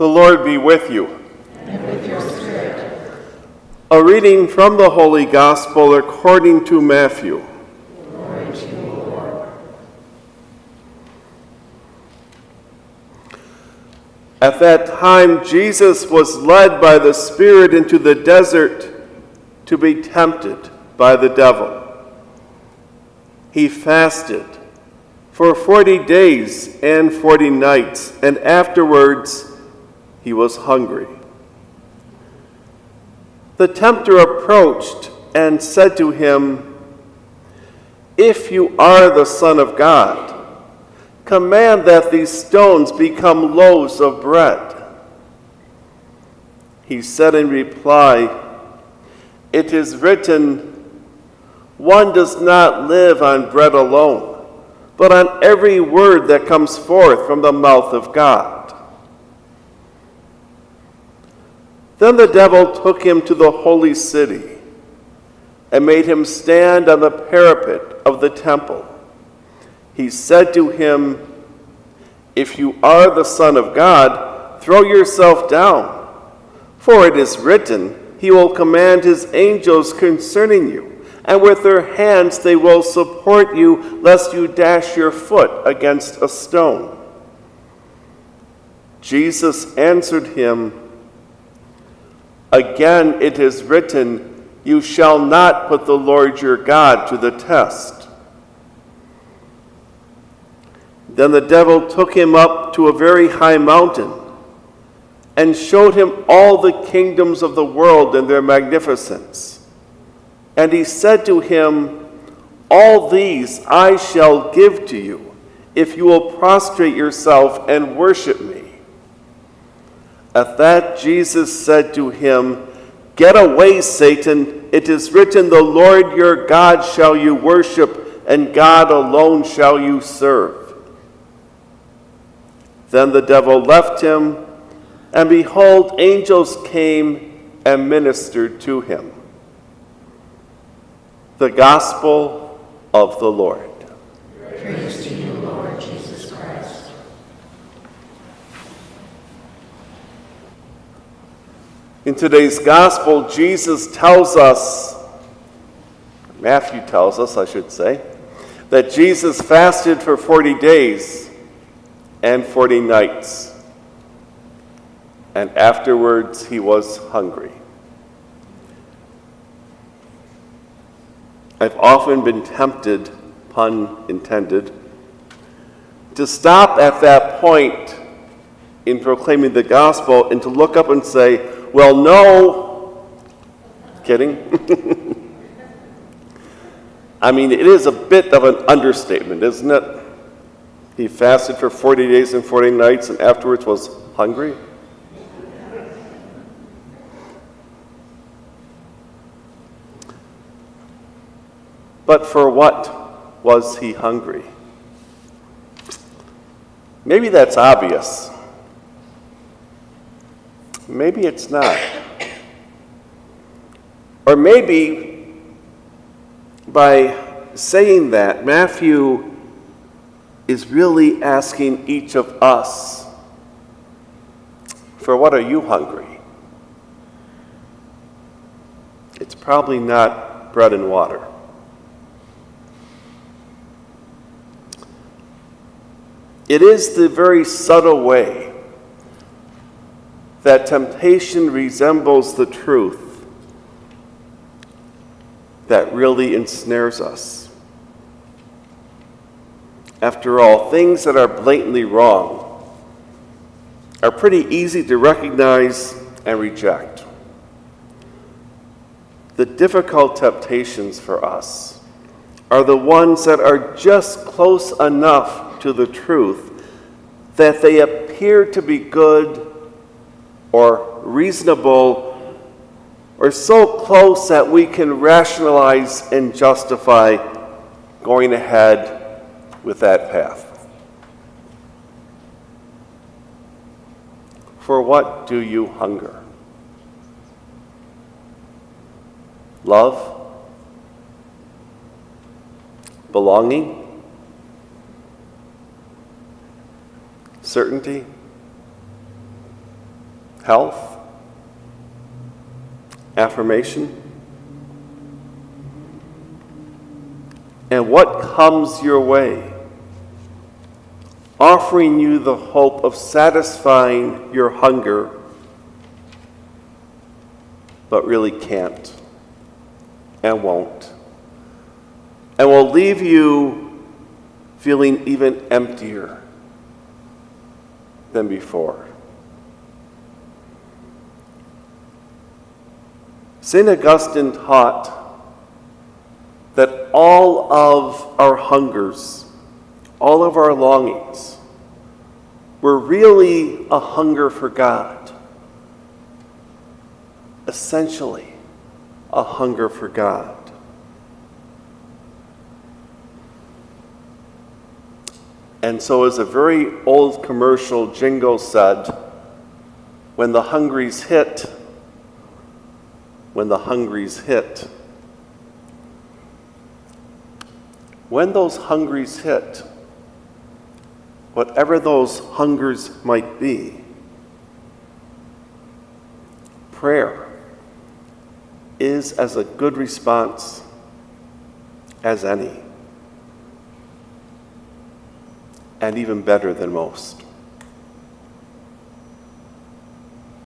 The Lord be with you. And with your spirit. A reading from the Holy Gospel according to Matthew. Glory to you, Lord. At that time, Jesus was led by the Spirit into the desert to be tempted by the devil. He fasted for 40 days and 40 nights, and afterwards he was hungry. The tempter approached and said to him, "If you are the Son of God, command that these stones become loaves of bread." He said in reply, "It is written, 'One does not live on bread alone, but on every word that comes forth from the mouth of God.'" Then the devil took him to the holy city and made him stand on the parapet of the temple. He said to him, "If you are the Son of God, throw yourself down, for it is written, 'He will command his angels concerning you, and with their hands they will support you, lest you dash your foot against a stone.'" Jesus answered him, "Again it is written, 'You shall not put the Lord your God to the test.'" Then the devil took him up to a very high mountain and showed him all the kingdoms of the world and their magnificence. And he said to him, "All these I shall give to you, if you will prostrate yourself and worship me." At that Jesus said to him, "Get away, Satan. It is written, 'The Lord your God shall you worship, and God alone shall you serve.'" Then the devil left him, and behold, angels came and ministered to him. The Gospel of the Lord. Praise to you, Lord Jesus Christ. In today's Gospel, Jesus tells us, Matthew tells us, I should say, that Jesus fasted for 40 days and 40 nights, and afterwards he was hungry. I've often been tempted, pun intended, to stop at that point in proclaiming the gospel and to look up and say, "Well, no," kidding. I mean, it is a bit of an understatement, isn't it? He fasted for 40 days and 40 nights and afterwards was hungry. But for what was he hungry? Maybe that's obvious. Maybe it's not. Or maybe by saying that, Matthew is really asking each of us, for what are you hungry? It's probably not bread and water. It is the very subtle way that temptation resembles the truth that really ensnares us. After all, things that are blatantly wrong are pretty easy to recognize and reject. The difficult temptations for us are the ones that are just close enough to the truth that they appear to be good or reasonable or so close that we can rationalize and justify going ahead with that path. For what do you hunger? Love? Belonging? Certainty? health, affirmation. And what comes your way, offering you the hope of satisfying your hunger, but really can't and won't, and will leave you feeling even emptier than before. St. Augustine taught that all of our hungers, all of our longings, were really a hunger for God. Essentially, a hunger for God. And so, as a very old commercial jingle said, when the hungries hit, when those hungries hit, whatever those hungers might be, prayer is as a good response as any, and even better than most.